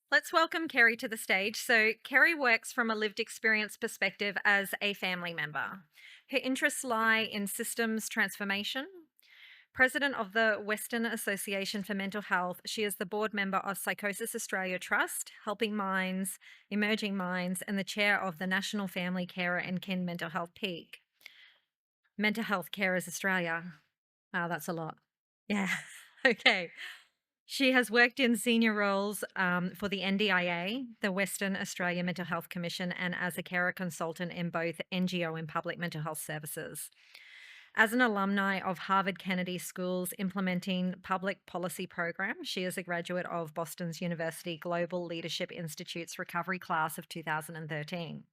Let's welcome Kerry to the stage. So, Kerry works from a lived experience perspective as a family member. Her interests lie in systems transformation. President of the Western Association for Mental Health, she is the board member of Psychosis Australia Trust, Helping Minds, Emerging Minds, and the chair of the National Family Carer and Kin Mental Health Peak. Mental Health Carers Australia. Wow, that's a lot. Yeah. Okay. She has worked in senior roles for the NDIA, the Western Australia Mental Health Commission, and as a carer consultant in both NGO and public mental health services. As an alumni of Harvard Kennedy School's implementing public policy program, she is a graduate of Boston's University Global Leadership Institute's recovery class of 2013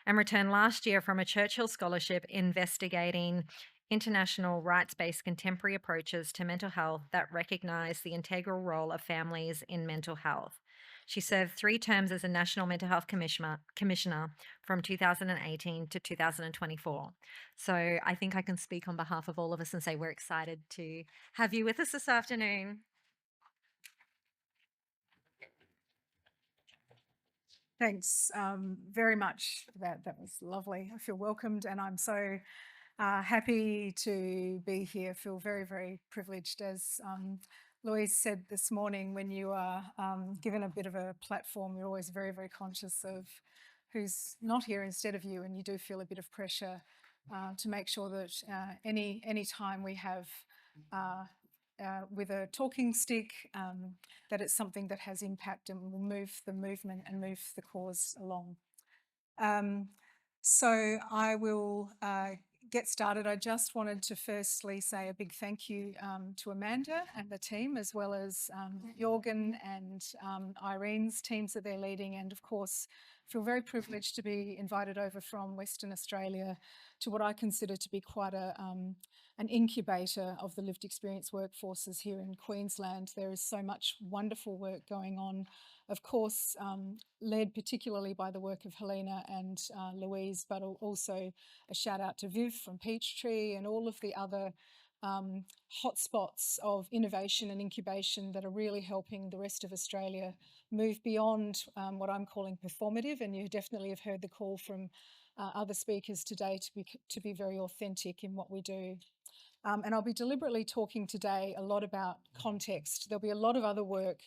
and returned last year from a Churchill Scholarship investigating international rights based contemporary approaches to mental health that recognize the integral role of families in mental health. She served 3 terms as a National Mental Health Commissioner from 2018 to 2024. So I think I can speak on behalf of all of us and say we're excited to have you with us this afternoon. Thanks very much for that. That was lovely. I feel welcomed, and I'm so happy to be here. I feel very, very privileged. As Louise said this morning, when you are given a bit of a platform, you're always very, very conscious of who's not here instead of you, and you do feel a bit of pressure to make sure that any time we have with a talking stick, that it's something that has impact and will move the movement and move the cause along. So I will get started. I just wanted to firstly say a big thank you to Amanda and the team, as well as Jorgen and Irene's teams that they're leading, and of course feel very privileged to be invited over from Western Australia to what I consider to be quite an incubator of the lived experience workforces here in Queensland. There is so much wonderful work going on, of course, led particularly by the work of Helena and Louise, but also a shout out to Viv from Peachtree and all of the other hotspots of innovation and incubation that are really helping the rest of Australia move beyond what I'm calling performative. And you definitely have heard the call from other speakers today to be very authentic in what we do. And I'll be deliberately talking today a lot about context. There'll be a lot of other work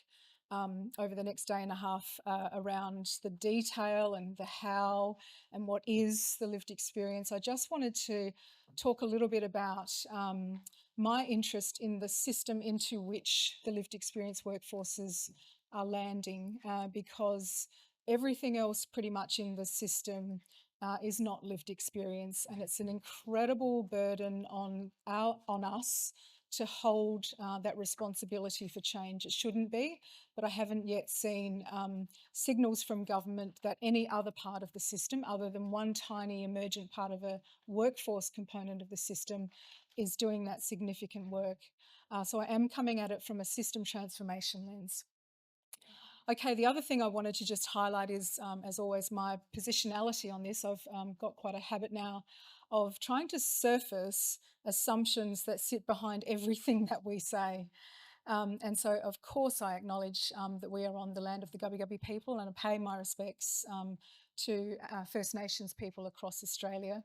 over the next day and a half around the detail and the how and what is the lived experience. I just wanted to talk a little bit about my interest in the system into which the lived experience workforces are landing, because everything else pretty much in the system is not lived experience, and it's an incredible burden on us to hold that responsibility for change. It shouldn't be, but I haven't yet seen signals from government that any other part of the system, other than one tiny emergent part of a workforce component of the system, is doing that significant work. So I am coming at it from a system transformation lens. Okay, the other thing I wanted to just highlight is, as always, my positionality on this. I've got quite a habit now of trying to surface assumptions that sit behind everything that we say. And so, of course, I acknowledge that we are on the land of the Gubbi Gubbi people, and I pay my respects to First Nations people across Australia.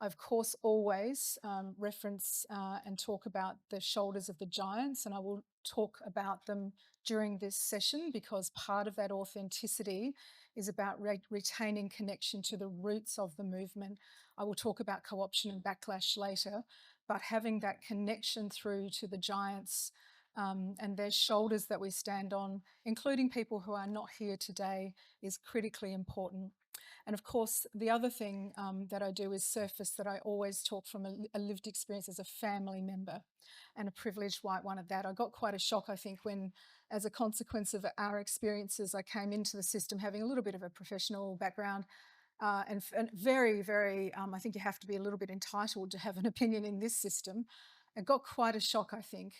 I, of course, always reference and talk about the shoulders of the giants, and I will talk about them during this session because part of that authenticity is about retaining connection to the roots of the movement. I will talk about co-option and backlash later, but having that connection through to the giants and their shoulders that we stand on, including people who are not here today, is critically important. And of course, the other thing that I do is surface that I always talk from a lived experience as a family member, and a privileged white one at that. I got quite a shock, I think, when, as a consequence of our experiences, I came into the system having a little bit of a professional background. And very, very, I think you have to be a little bit entitled to have an opinion in this system. It got quite a shock, I think.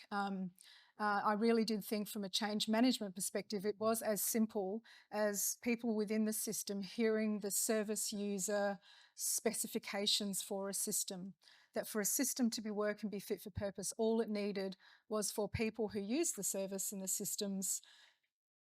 I really did think from a change management perspective, it was as simple as people within the system hearing the service user specifications for a system. That for a system to be work and be fit for purpose, all it needed was for people who use the service and the systems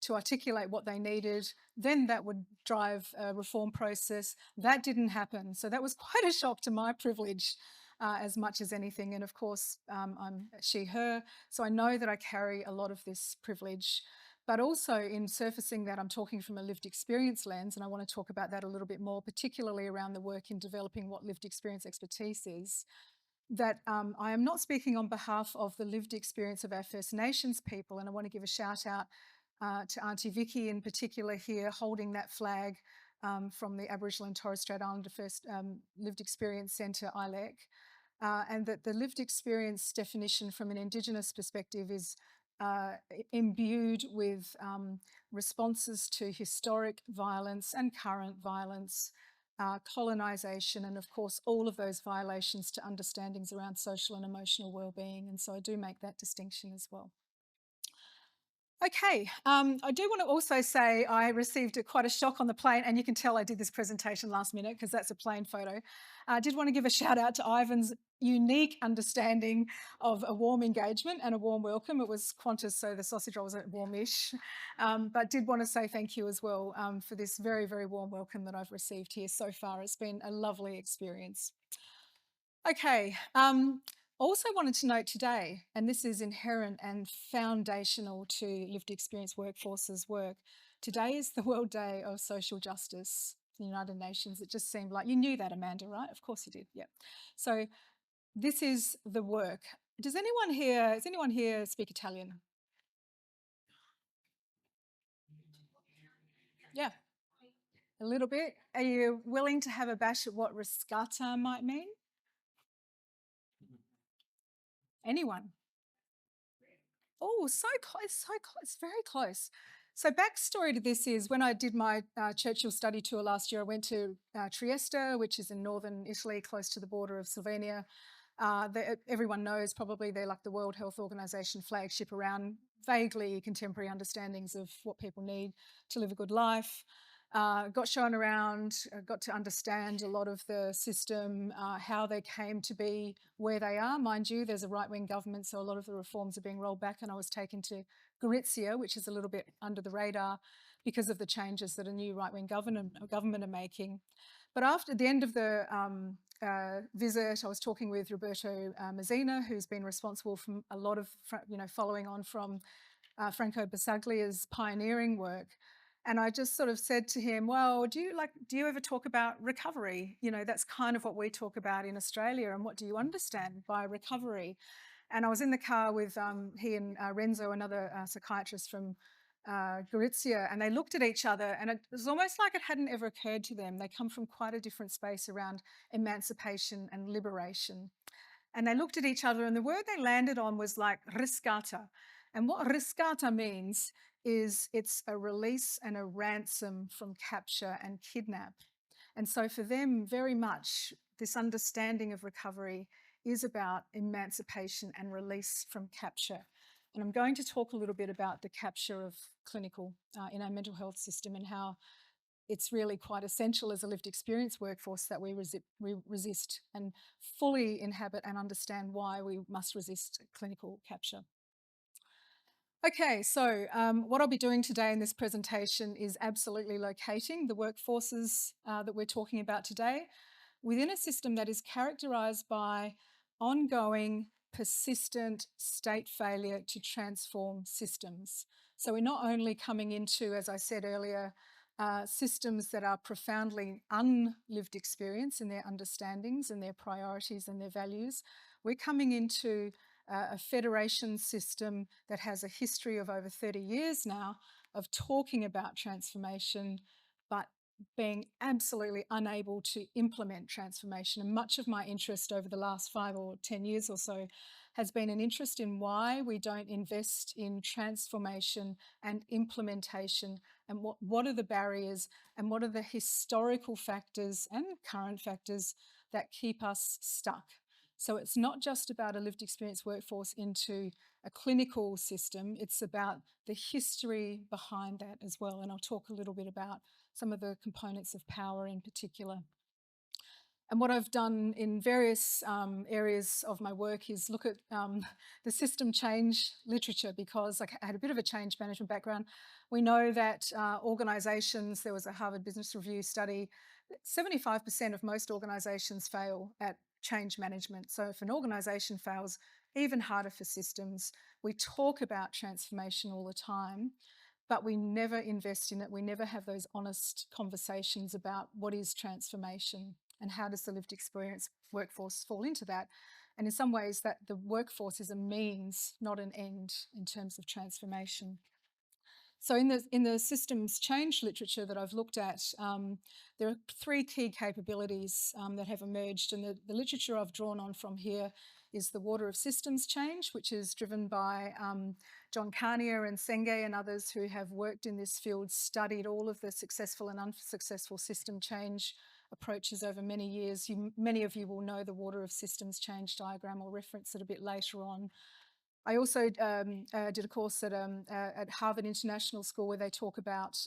to articulate what they needed. Then that would drive a reform process. That didn't happen. So that was quite a shock to my privilege as much as anything. And of course, I'm she, her. So I know that I carry a lot of this privilege. But also in surfacing that, I'm talking from a lived experience lens, and I want to talk about that a little bit more, particularly around the work in developing what lived experience expertise is. That I am not speaking on behalf of the lived experience of our First Nations people, and I want to give a shout out to Auntie Vicky in particular here, holding that flag from the Aboriginal and Torres Strait Islander First Lived Experience Centre, ILEC, and that the lived experience definition from an Indigenous perspective is imbued with responses to historic violence and current violence, colonisation, and of course all of those violations to understandings around social and emotional well-being. And so I do make that distinction as well. Okay, I do want to also say I received quite a shock on the plane, and you can tell I did this presentation last minute because that's a plane photo. I did want to give a shout out to Ivan's unique understanding of a warm engagement and a warm welcome. It was Qantas, so the sausage roll was warmish, but did want to say thank you as well for this very, very warm welcome that I've received here so far. It's been a lovely experience. Okay, also wanted to note today, and this is inherent and foundational to lived experience workforces work, today is the World Day of Social Justice, the United Nations. It just seemed like, you knew that, Amanda, right? Of course you did, yeah. So this is the work. Does anyone here speak Italian? Yeah, a little bit. Are you willing to have a bash at what riscata might mean? Anyone? Oh, so close, so close, very close. So backstory to this is when I did my Churchill study tour last year, I went to Trieste, which is in northern Italy, close to the border of Slovenia. Everyone knows probably they're like the World Health Organization flagship around vaguely contemporary understandings of what people need to live a good life. Got shown around, got to understand a lot of the system, how they came to be where they are. Mind you, there's a right-wing government, so a lot of the reforms are being rolled back, and I was taken to Gorizia, which is a little bit under the radar because of the changes that a new right-wing government are making. But after the end of the visit, I was talking with Roberto Mazzina, who's been responsible for a lot of, following on from Franco Basaglia's pioneering work. And I just sort of said to him, well, do you ever talk about recovery? You know, that's kind of what we talk about in Australia. And what do you understand by recovery? And I was in the car with he and Renzo, another psychiatrist from Gorizia, and they looked at each other, and it was almost like it hadn't ever occurred to them. They come from quite a different space around emancipation and liberation. And they looked at each other, and the word they landed on was like riscata. And what riscata means is it's a release and a ransom from capture and kidnap. And so for them, very much, this understanding of recovery is about emancipation and release from capture. And I'm going to talk a little bit about the capture of clinical in our mental health system and how it's really quite essential as a lived experience workforce that we resist and fully inhabit and understand why we must resist clinical capture. Okay, so what I'll be doing today in this presentation is absolutely locating the workforces that we're talking about today within a system that is characterised by ongoing, persistent state failure to transform systems. So we're not only coming into, as I said earlier, systems that are profoundly unlived experience in their understandings and their priorities and their values. We're coming into a federation system that has a history of over 30 years now of talking about transformation, but being absolutely unable to implement transformation. And much of my interest over the last 5 or 10 years or so has been an interest in why we don't invest in transformation and implementation, and what are the barriers and what are the historical factors and current factors that keep us stuck. So it's not just about a lived experience workforce into a clinical system, it's about the history behind that as well. And I'll talk a little bit about some of the components of power in particular. And what I've done in various areas of my work is look at the system change literature, because I had a bit of a change management background. We know that organisations, there was a Harvard Business Review study, 75% of most organisations fail at change management. So if an organisation fails, even harder for systems. We talk about transformation all the time, but we never invest in it. We never have those honest conversations about what is transformation and how does the lived experience workforce fall into that. And in some ways, that the workforce is a means, not an end, in terms of transformation. So in the systems change literature that I've looked at, there are three key capabilities that have emerged, and the literature I've drawn on from here is the water of systems change, which is driven by John Carnier and Senge and others who have worked in this field, studied all of the successful and unsuccessful system change approaches over many years. Many of you will know the water of systems change diagram. I'll reference it a bit later on. I also did a course at Harvard International School where they talk about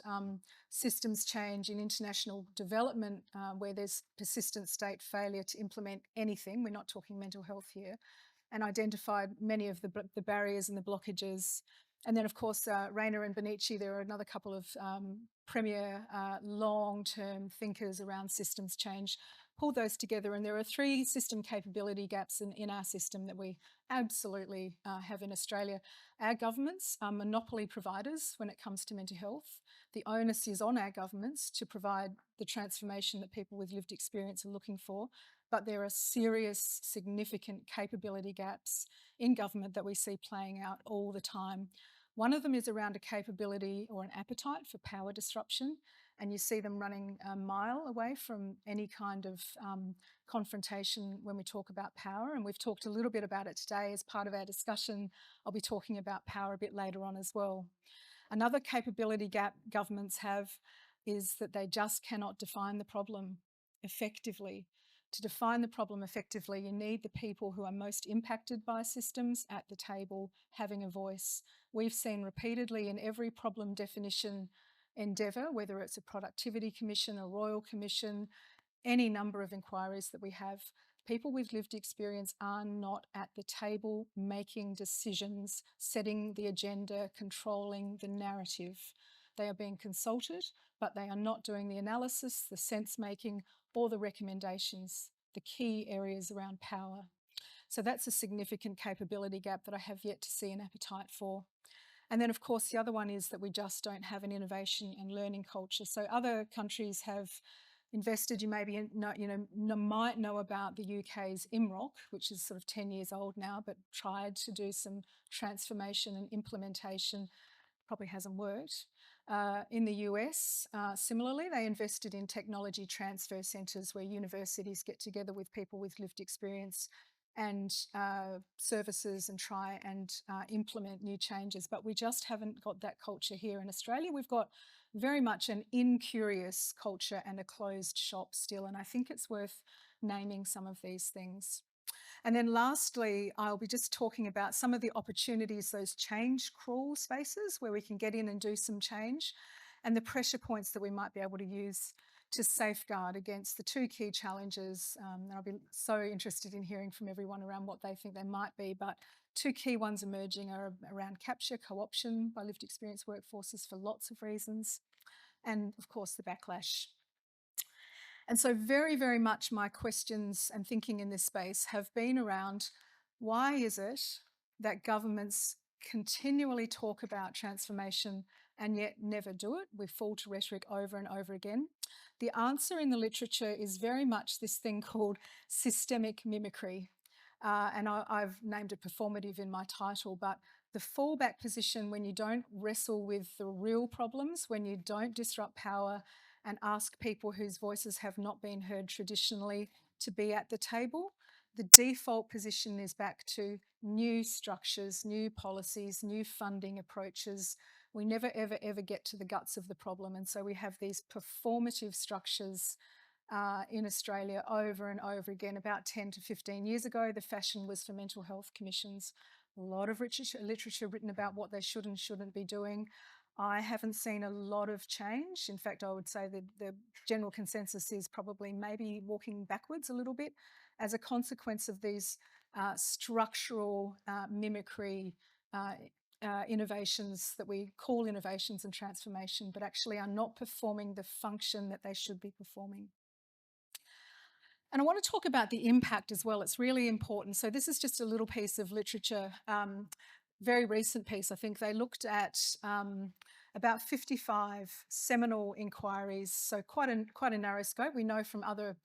systems change in international development, where there's persistent state failure to implement anything. We're not talking mental health here, and identified many of the barriers and the blockages. And then, of course, Rayner and Benici, there are another couple of premier long-term thinkers around systems change, pulled those together. And there are three system capability gaps in our system that we absolutely have in Australia. Our governments are monopoly providers when it comes to mental health. The onus is on our governments to provide the transformation that people with lived experience are looking for. But there are serious, significant capability gaps in government that we see playing out all the time. One of them is around a capability or an appetite for power disruption, and you see them running a mile away from any kind of confrontation when we talk about power. And we've talked a little bit about it today as part of our discussion. I'll be talking about power a bit later on as well. Another capability gap governments have is that they just cannot define the problem effectively. To define the problem effectively, you need the people who are most impacted by systems at the table having a voice. We've seen repeatedly in every problem definition endeavour, whether it's a productivity commission, a royal commission, any number of inquiries that we have, people with lived experience are not at the table making decisions, setting the agenda, controlling the narrative. They are being consulted, but they are not doing the analysis, the sense making, or the recommendations, the key areas around power. So that's a significant capability gap that I have yet to see an appetite for. And then, of course, the other one is that we just don't have an innovation and learning culture. So other countries have invested. You maybe might know about the UK's IMROC, which is sort of 10 years old now, but tried to do some transformation and implementation. Probably hasn't worked. In the US, similarly, they invested in technology transfer centres where universities get together with people with lived experience and services and try and implement new changes. But we just haven't got that culture here in Australia. We've got very much an incurious culture and a closed shop still, and I think it's worth naming some of these things. And then lastly, I'll be just talking about some of the opportunities, those change crawl spaces where we can get in and do some change, and the pressure points that we might be able to use to safeguard against the two key challenges. I'll be so interested in hearing from everyone around what they think they might be, but two key ones emerging are around capture, co-option by lived experience workforces for lots of reasons, and of course the backlash. And so very, very much my questions and thinking in this space have been around why is it that governments continually talk about transformation and yet never do it? We fall to rhetoric over and over again. The answer in the literature is very much this thing called systemic mimicry. And I've named it performative in my title, but the fallback position when you don't wrestle with the real problems, when you don't disrupt power and ask people whose voices have not been heard traditionally to be at the table, the default position is back to new structures, new policies, new funding approaches. We never, ever, ever get to the guts of the problem. And so we have these performative structures in Australia over and over again. About 10 to 15 years ago, the fashion was for mental health commissions. A lot of literature written about what they should and shouldn't be doing. I haven't seen a lot of change. In fact, I would say that the general consensus is probably maybe walking backwards a little bit as a consequence of these structural mimicry innovations that we call innovations and transformation, but actually are not performing the function that they should be performing. And I want to talk about the impact as well. It's really important. So this is just a little piece of literature, very recent piece. I think they looked at about 55 seminal inquiries, so quite a narrow scope. We know from other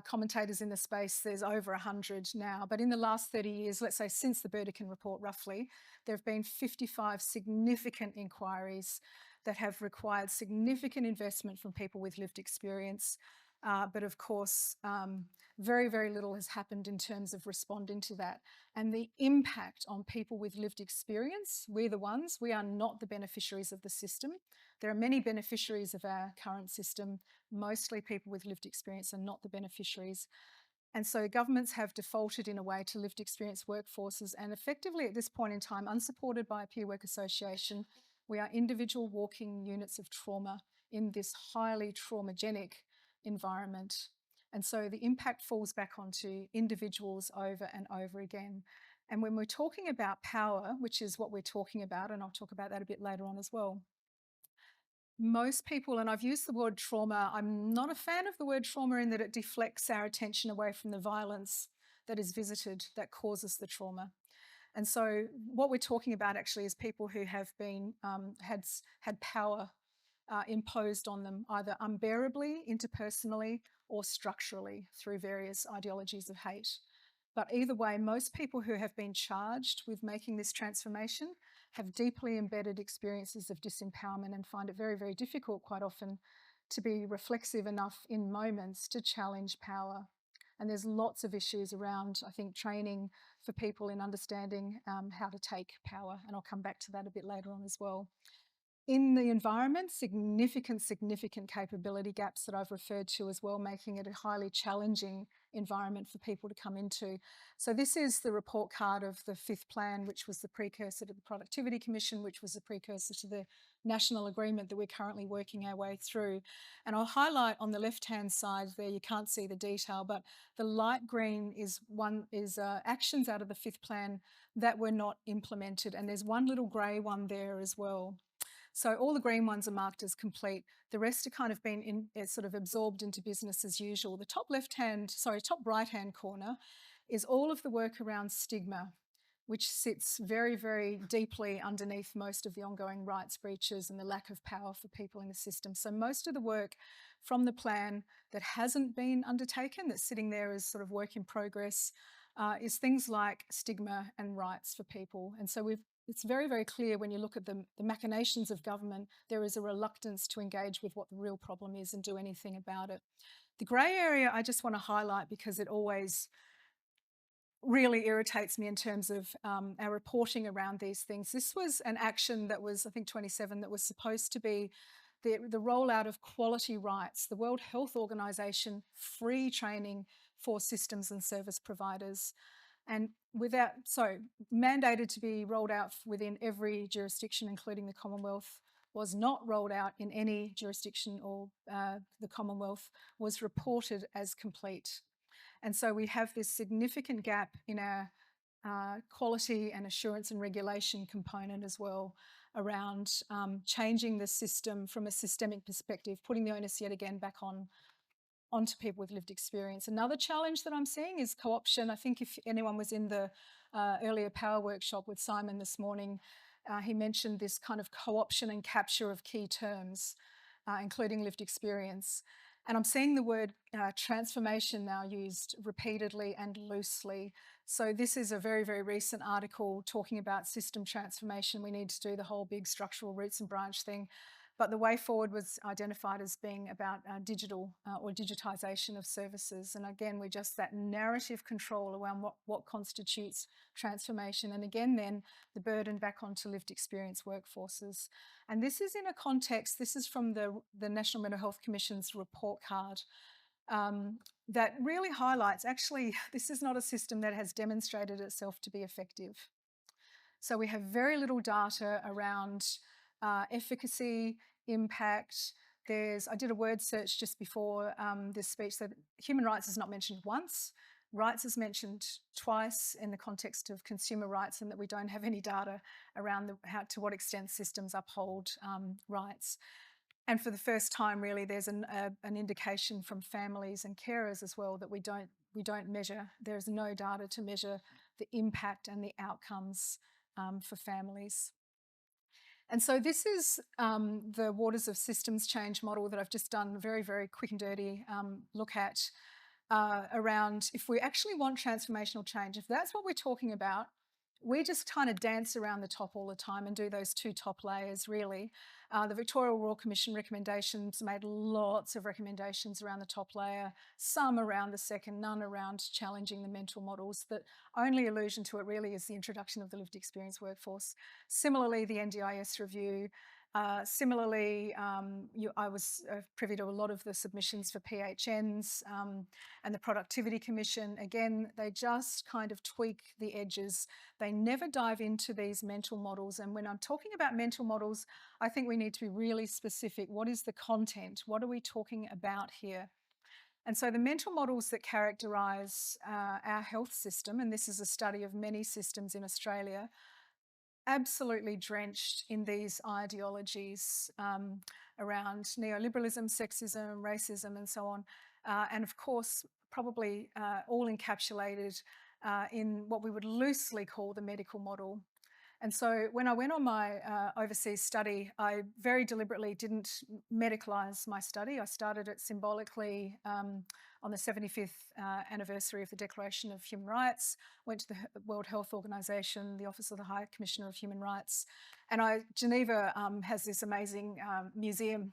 commentators in the space there's over 100 now, but in the last 30 years, let's say since the Burdekin report roughly, there have been 55 significant inquiries that have required significant investment from people with lived experience. But of course, very, very little has happened in terms of responding to that. And the impact on people with lived experience, we're the ones, we are not the beneficiaries of the system. There are many beneficiaries of our current system. Mostly people with lived experience are not the beneficiaries. And so governments have defaulted in a way to lived experience workforces, and effectively at this point in time, unsupported by a peer work association, we are individual walking units of trauma in this highly traumagenic environment. And so the impact falls back onto individuals over and over again. And when we're talking about power, which is what we're talking about, and I'll talk about that a bit later on as well, most people, and I've used the word trauma, I'm not a fan of the word trauma in that it deflects our attention away from the violence that is visited that causes the trauma. And so what we're talking about actually is people who have been had power imposed on them either unbearably, interpersonally, or structurally through various ideologies of hate. But either way, most people who have been charged with making this transformation have deeply embedded experiences of disempowerment and find it very, very difficult quite often to be reflexive enough in moments to challenge power. And there's lots of issues around, I think, training for people in understanding how to take power. And I'll come back to that a bit later on as well. In the environment, significant capability gaps that I've referred to as well, making it a highly challenging environment for people to come into. So this is the report card of the fifth plan, which was the precursor to the Productivity Commission, which was the precursor to the national agreement that we're currently working our way through. And I'll highlight on the left-hand side there, you can't see the detail, but the light green is actions out of the fifth plan that were not implemented. And there's one little grey one there as well. So all the green ones are marked as complete. The rest are kind of been sort of absorbed into business as usual. The top right-hand corner is all of the work around stigma, which sits very, very deeply underneath most of the ongoing rights breaches and the lack of power for people in the system. So most of the work from the plan that hasn't been undertaken, that's sitting there as sort of work in progress, is things like stigma and rights for people. And so it's very, very clear when you look at the machinations of government, there is a reluctance to engage with what the real problem is and do anything about it. The grey area I just want to highlight because it always really irritates me in terms of our reporting around these things. This was an action that was, I think, 27, that was supposed to be the rollout of quality rights, the World Health Organization free training for systems and service providers. And mandated to be rolled out within every jurisdiction, including the Commonwealth, was not rolled out in any jurisdiction or the Commonwealth, was reported as complete. And so we have this significant gap in our quality and assurance and regulation component as well around changing the system from a systemic perspective, putting the onus yet again back onto people with lived experience. Another challenge that I'm seeing is co-option. I think if anyone was in the earlier power workshop with Simon this morning, he mentioned this kind of co-option and capture of key terms, including lived experience. And I'm seeing the word transformation now used repeatedly and loosely. So this is a very, very recent article talking about system transformation. We need to do the whole big structural roots and branch thing. But the way forward was identified as being about digital or digitisation of services. And again, we're just that narrative control around what constitutes transformation. And again, then the burden back onto lived experience workforces. And this is in a context, this is from the National Mental Health Commission's report card that really highlights, actually, this is not a system that has demonstrated itself to be effective. So we have very little data around efficacy, impact. I did a word search just before this speech that human rights is not mentioned once. Rights is mentioned twice in the context of consumer rights, and that we don't have any data around to what extent systems uphold rights. And for the first time, really, there's an indication from families and carers as well that we don't measure. There's no data to measure the impact and the outcomes for families. And so this is the Waters of Systems Change model that I've just done a very, very quick and dirty look at around if we actually want transformational change, if that's what we're talking about, we just kind of dance around the top all the time and do those two top layers, really. The Victoria Royal Commission recommendations made lots of recommendations around the top layer, some around the second, none around challenging the mental models. That only allusion to it really is the introduction of the lived experience workforce. Similarly, the NDIS review. Similarly, I was privy to a lot of the submissions for PHNs and the Productivity Commission. Again, they just kind of tweak the edges. They never dive into these mental models. And when I'm talking about mental models, I think we need to be really specific. What is the content? What are we talking about here? And so the mental models that characterise our health system, and this is a study of many systems in Australia, absolutely drenched in these ideologies around neoliberalism, sexism, racism, and so on. And of course, probably all encapsulated in what we would loosely call the medical model. And so when I went on my overseas study, I very deliberately didn't medicalise my study. I started it symbolically on the 75th anniversary of the Declaration of Human Rights, went to the World Health Organization, the Office of the High Commissioner of Human Rights. And Geneva has this amazing museum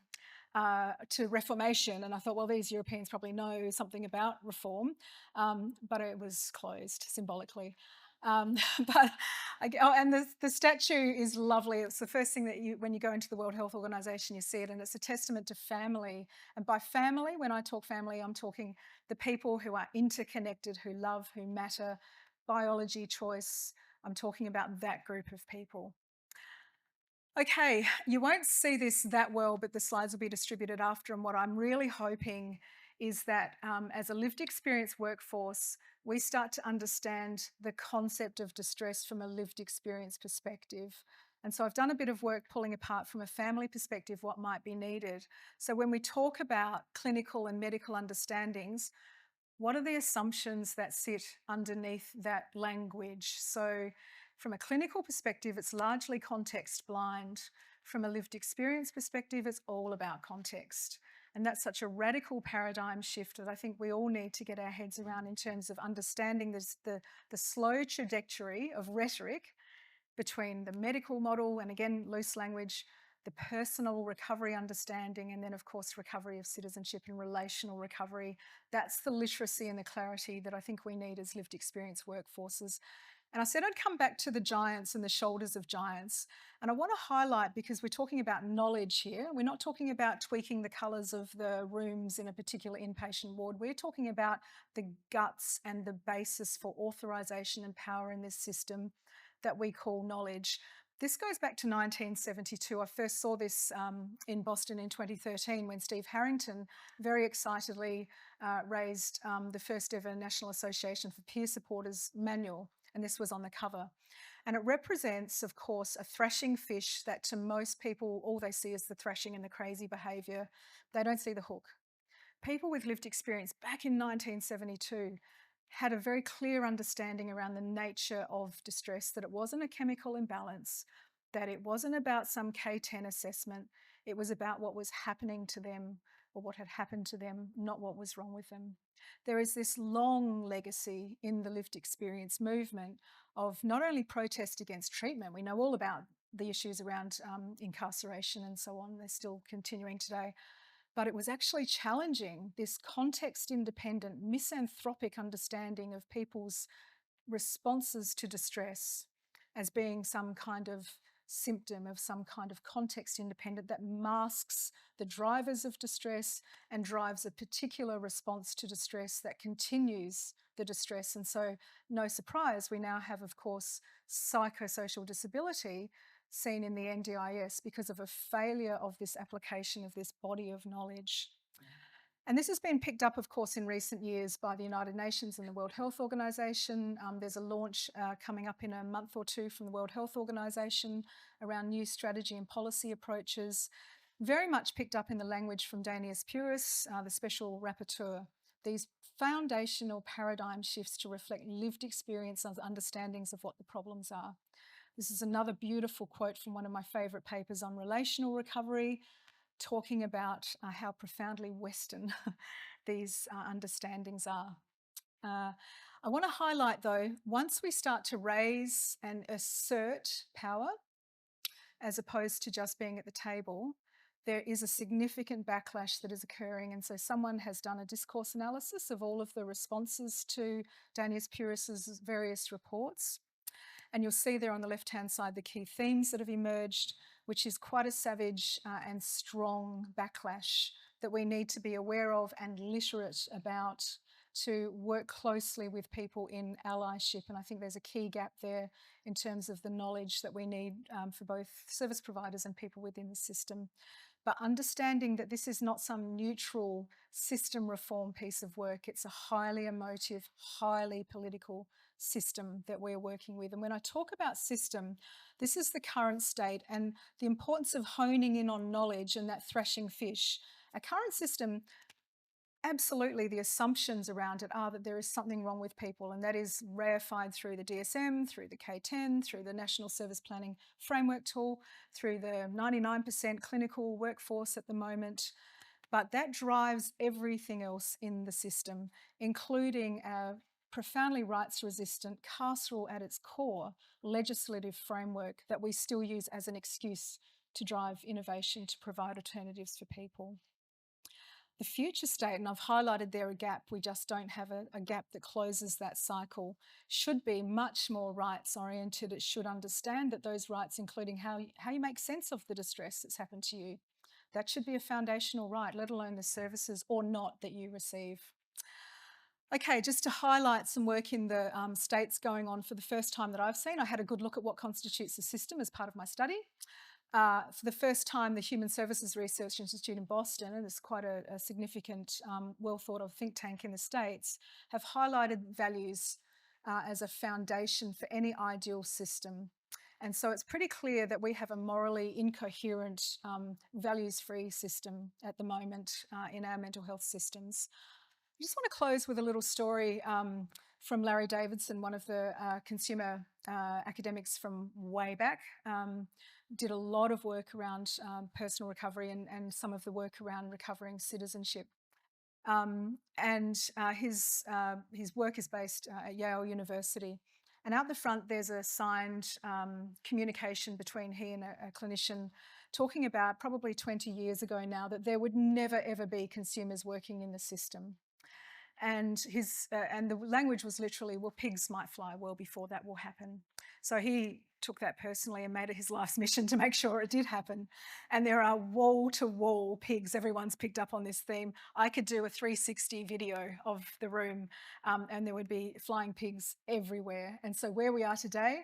to Reformation. And I thought, well, these Europeans probably know something about reform, but it was closed symbolically. But and the statue is lovely. It's the first thing that when you go into the World Health Organization, you see it, and it's a testament to family. And by family, when I talk family, I'm talking the people who are interconnected, who love, who matter, biology, choice. I'm talking about that group of people. Okay, you won't see this that well, but the slides will be distributed after. And what I'm really hoping is that as a lived experience workforce, we start to understand the concept of distress from a lived experience perspective. And so I've done a bit of work pulling apart from a family perspective what might be needed. So when we talk about clinical and medical understandings, what are the assumptions that sit underneath that language? So from a clinical perspective, it's largely context blind. From a lived experience perspective, it's all about context. And that's such a radical paradigm shift that I think we all need to get our heads around in terms of understanding the slow trajectory of rhetoric between the medical model and, again, loose language, the personal recovery understanding, and then, of course, recovery of citizenship and relational recovery. That's the literacy and the clarity that I think we need as lived experience workforces. And I said I'd come back to the giants and the shoulders of giants. And I want to highlight, because we're talking about knowledge here, we're not talking about tweaking the colours of the rooms in a particular inpatient ward. We're talking about the guts and the basis for authorisation and power in this system that we call knowledge. This goes back to 1972. I first saw this in Boston in 2013 when Steve Harrington very excitedly raised the first ever National Association for Peer Supporters manual, and this was on the cover. And it represents, of course, a thrashing fish that to most people, all they see is the thrashing and the crazy behaviour. They don't see the hook. People with lived experience back in 1972 had a very clear understanding around the nature of distress, that it wasn't a chemical imbalance, that it wasn't about some K10 assessment, it was about what was happening to them or what had happened to them, not what was wrong with them. There is this long legacy in the lived experience movement of not only protest against treatment, we know all about the issues around incarceration and so on, they're still continuing today, but it was actually challenging this context-independent, misanthropic understanding of people's responses to distress as being some kind of symptom of some kind of context independent that masks the drivers of distress and drives a particular response to distress that continues the distress. And so, no surprise, we now have, of course, psychosocial disability seen in the NDIS because of a failure of this application of this body of knowledge. And this has been picked up, of course, in recent years by the United Nations and the World Health Organization. There's a launch coming up in a month or two from the World Health Organization around new strategy and policy approaches, very much picked up in the language from Danius Puris, the Special Rapporteur. These foundational paradigm shifts to reflect lived experience and understandings of what the problems are. This is another beautiful quote from one of my favourite papers on relational recovery, talking about how profoundly Western these understandings are. I want to highlight, though, once we start to raise and assert power, as opposed to just being at the table, there is a significant backlash that is occurring. And so someone has done a discourse analysis of all of the responses to Danius Puris's various reports. And you'll see there on the left-hand side the key themes that have emerged, which is quite a savage and strong backlash that we need to be aware of and literate about to work closely with people in allyship. And I think there's a key gap there in terms of the knowledge that we need for both service providers and people within the system. But understanding that this is not some neutral system reform piece of work, it's a highly emotive, highly political system that we're working with. And when I talk about system, this is the current state and the importance of honing in on knowledge and that thrashing fish. A current system, absolutely the assumptions around it are that there is something wrong with people, and that is reified through the DSM, through the K10, through the National Service Planning Framework tool, through the 99% clinical workforce at the moment. But that drives everything else in the system, including our profoundly rights-resistant, carceral at its core, legislative framework that we still use as an excuse to drive innovation to provide alternatives for people. The future state, and I've highlighted there a gap, we just don't have a gap that closes that cycle, should be much more rights oriented. It should understand that those rights, including how you make sense of the distress that's happened to you, that should be a foundational right, let alone the services or not that you receive. Okay, just to highlight some work in the states going on for the first time that I've seen, I had a good look at what constitutes a system as part of my study. For the first time, the Human Services Research Institute in Boston, and it's quite a significant, well-thought-of think tank in the States, have highlighted values as a foundation for any ideal system. And so it's pretty clear that we have a morally incoherent, values-free system at the moment in our mental health systems. I just want to close with a little story from Larry Davidson, one of the consumer academics from way back. Did a lot of work around personal recovery and some of the work around recovering citizenship. His work is based at Yale University. And out the front, there's a signed communication between he and a clinician talking about probably 20 years ago now that there would never, ever be consumers working in the system. And the language was literally, well, pigs might fly well before that will happen. So he took that personally and made it his life's mission to make sure it did happen. And there are wall-to-wall pigs. Everyone's picked up on this theme. I could do a 360 video of the room and there would be flying pigs everywhere. And so where we are today,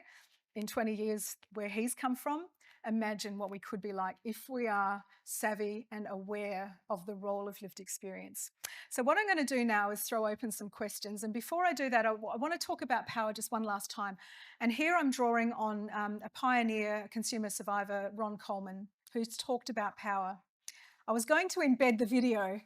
in 20 years where he's come from, imagine what we could be like if we are savvy and aware of the role of lived experience. So what I'm going to do now is throw open some questions. And before I do that, I want to talk about power just one last time. And here I'm drawing on a pioneer consumer survivor, Ron Coleman, who's talked about power. I was going to embed the video,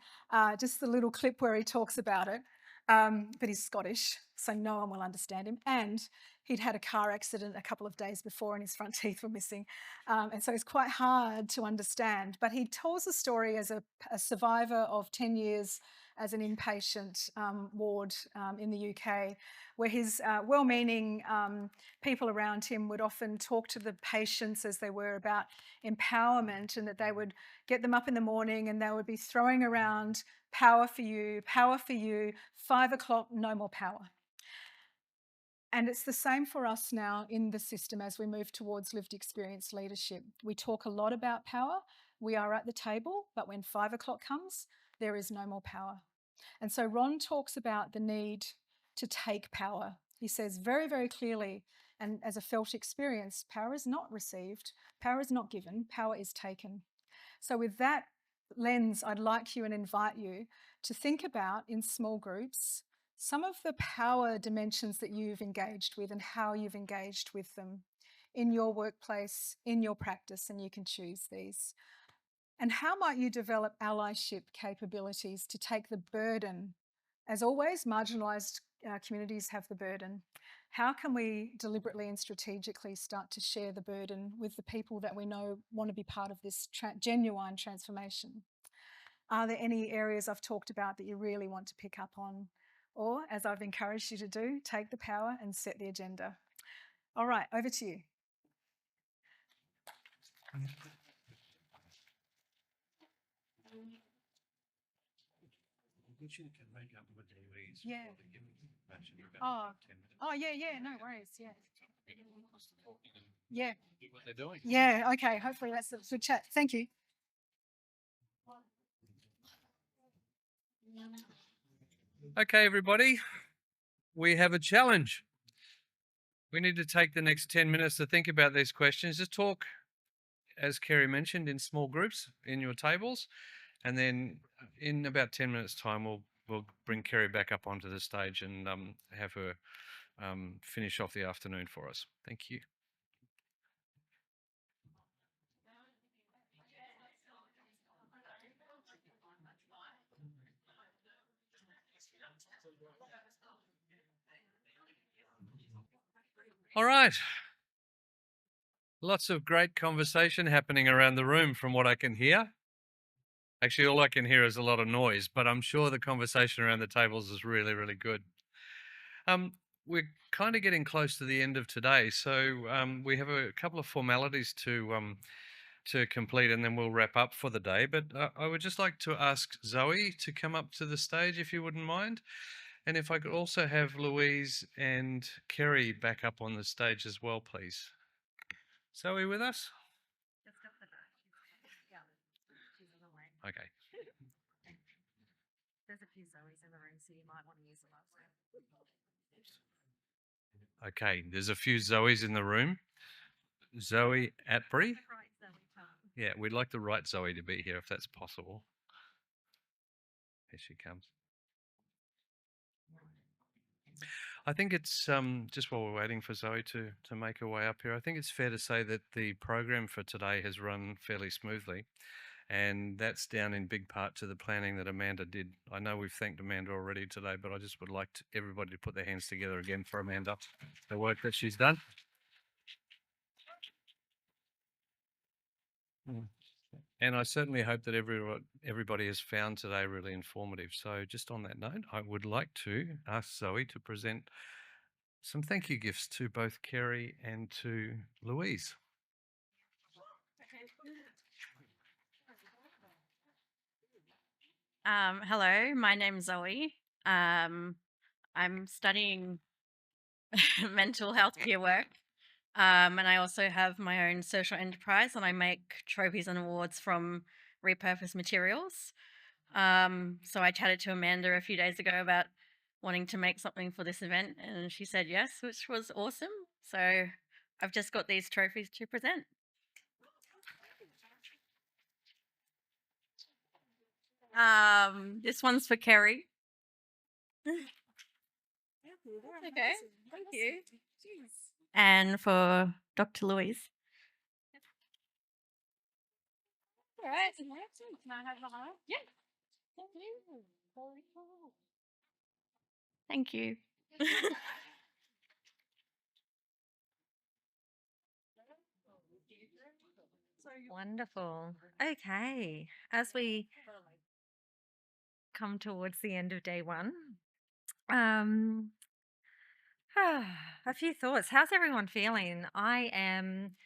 just the little clip where he talks about it, but he's Scottish, so no one will understand him. And he'd had a car accident a couple of days before and his front teeth were missing. And so it's quite hard to understand. But he tells the story as a survivor of 10 years as an inpatient ward in the UK, where his well-meaning people around him would often talk to the patients as they were about empowerment, and that they would get them up in the morning and they would be throwing around power for you, 5 o'clock, no more power. And it's the same for us now in the system as we move towards lived experience leadership. We talk a lot about power. We are at the table, but when 5 o'clock comes, there is no more power. And so Ron talks about the need to take power. He says very, very clearly, and as a felt experience, power is not received, power is not given, power is taken. So with that lens, I'd like you and invite you to think about in small groups some of the power dimensions that you've engaged with and how you've engaged with them in your workplace, in your practice, and you can choose these. And how might you develop allyship capabilities to take the burden? As always, marginalised communities have the burden. How can we deliberately and strategically start to share the burden with the people that we know want to be part of this genuine transformation? Are there any areas I've talked about that you really want to pick up on? Or, as I've encouraged you to do, take the power and set the agenda. All right, over to you. Yeah. Oh, oh, yeah, no worries, yeah. Yeah. What they're doing. Yeah, okay, hopefully that's a good chat. Thank you. Okay, everybody, we have a challenge. We need to take the next 10 minutes to think about these questions. Just talk, as Kerry mentioned, in small groups in your tables. And then in about 10 minutes time, we'll bring Kerry back up onto the stage and have her finish off the afternoon for us. Thank you. All right. Lots of great conversation happening around the room from what I can hear. Actually, all I can hear is a lot of noise, but I'm sure the conversation around the tables is really, really good. We're kind of getting close to the end of today, so we have a couple of formalities to complete, and then we'll wrap up for the day. But I would just like to ask Zoe to come up to the stage, if you wouldn't mind, and if I could also have Louise and Kerry back up on the stage as well, please. Zoe with us? Okay. There's a few Zoes in the room, so you might want to use the last one. Okay, there's a few Zoes in the room. Zoe Atbury. Yeah, we'd like the right Zoe to be here if that's possible. Here she comes. I think it's just while we're waiting for Zoe to make her way up here, I think it's fair to say that the program for today has run fairly smoothly, and that's down in big part to the planning that Amanda did. I know we've thanked Amanda already today, but I just would like everybody to put their hands together again for Amanda, the work that she's done. And I certainly hope that everybody has found today really informative. So just on that note, I would like to ask Zoe to present some thank you gifts to both Kerry and to Louise. Hello, my name's Zoe. I'm studying mental health peer work. And I also have my own social enterprise and I make trophies and awards from repurposed materials. So I chatted to Amanda a few days ago about wanting to make something for this event and she said yes, which was awesome. So I've just got these trophies to present. This one's for Kerry. Okay, thank you. And for Dr. Louise. All right. Can I have the heart? Yeah. Thank you. Very cool. Thank you. Wonderful. Okay, as we come towards the end of day one, um, a few thoughts. How's everyone feeling? I am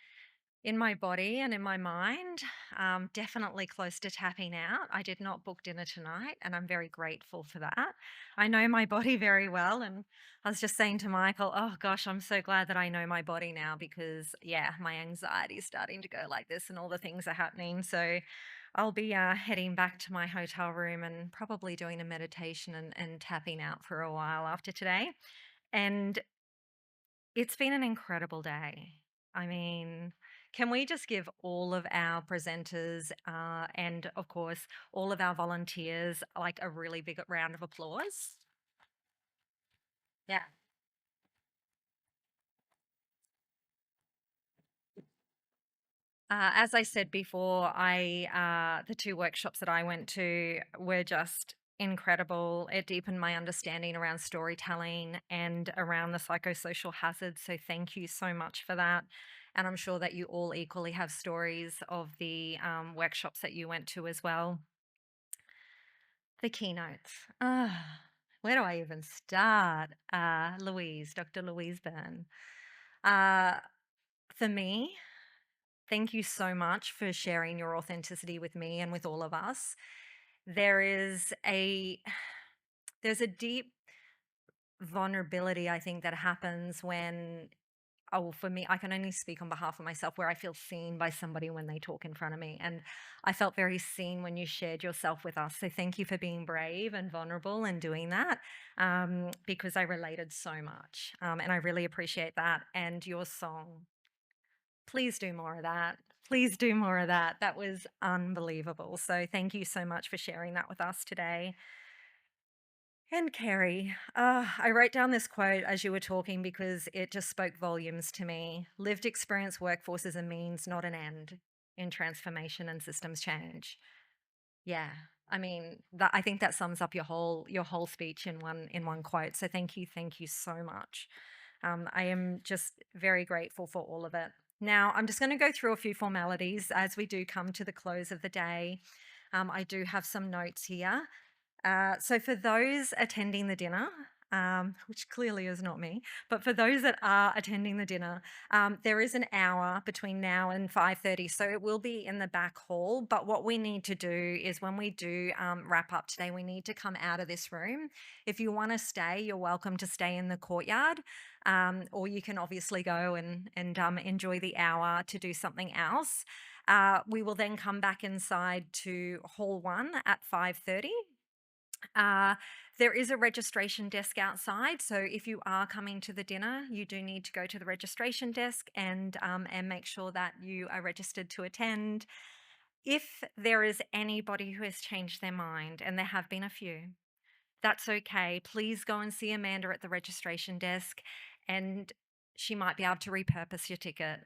In my body and in my mind, definitely close to tapping out. I did not book dinner tonight, and I'm very grateful for that. I know my body very well, and I was just saying to Michael, oh gosh, I'm so glad that I know my body now because, yeah, my anxiety is starting to go like this, and all the things are happening. So I'll be heading back to my hotel room and probably doing a meditation and tapping out for a while after today. And it's been an incredible day. I mean, can we just give all of our presenters and, of course, all of our volunteers like a really big round of applause? Yeah. As I said before, the two workshops that I went to were just incredible. It deepened my understanding around storytelling and around the psychosocial hazards. So thank you so much for that. And I'm sure that you all equally have stories of the workshops that you went to as well. The keynotes. Where do I even start? Dr. Louise Byrne. Uh, for me, thank you so much for sharing your authenticity with me and with all of us. There is a there's a deep vulnerability I think that happens when for me, I can only speak on behalf of myself where I feel seen by somebody when they talk in front of me. And I felt very seen when you shared yourself with us. So thank you for being brave and vulnerable and doing that because I related so much. And I really appreciate that. And your song, please do more of that. Please do more of that. That was unbelievable. So thank you so much for sharing that with us today. And Kerry, I wrote down this quote as you were talking because it just spoke volumes to me. Lived experience workforce is a means, not an end in transformation and systems change. Yeah. I mean, I think that sums up your whole speech in one quote. So thank you so much. I am just very grateful for all of it. Now, I'm just going to go through a few formalities as we do come to the close of the day. I do have some notes here. So for those attending the dinner, which clearly is not me, but for those that are attending the dinner, there is an hour between now and 5:30, so it will be in the back hall. But what we need to do is when we do wrap up today, we need to come out of this room. If you want to stay, you're welcome to stay in the courtyard, or you can obviously go and enjoy the hour to do something else. We will then come back inside to Hall 1 at 5:30. Uh, there is a registration desk outside, so if you are coming to the dinner, you do need to go to the registration desk and make sure that you are registered to attend. If there is anybody who has changed their mind, and there have been a few, that's okay. Please go and see Amanda at the registration desk, and she might be able to repurpose your ticket.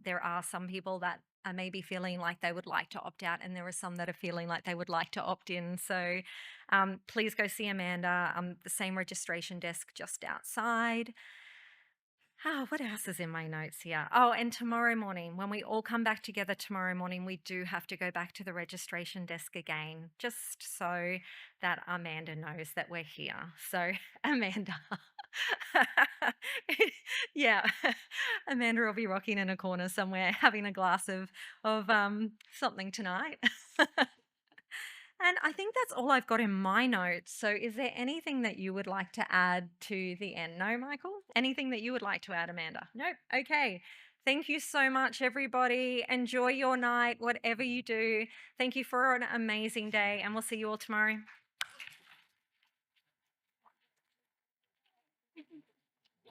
There are some people that are maybe feeling like they would like to opt out, and there are some that are feeling like they would like to opt in. So please go see Amanda, the same registration desk just outside. Oh, what else is in my notes here? Oh, and tomorrow morning, when we all come back together tomorrow morning, we do have to go back to the registration desk again, just so that Amanda knows that we're here. So, Amanda. Yeah. Amanda will be rocking in a corner somewhere having a glass of something tonight. And I think that's all I've got in my notes. So is there anything that you would like to add to the end? No, Michael? Anything that you would like to add, Amanda? Nope. Okay. Thank you so much, everybody. Enjoy your night, whatever you do. Thank you for an amazing day, and we'll see you all tomorrow.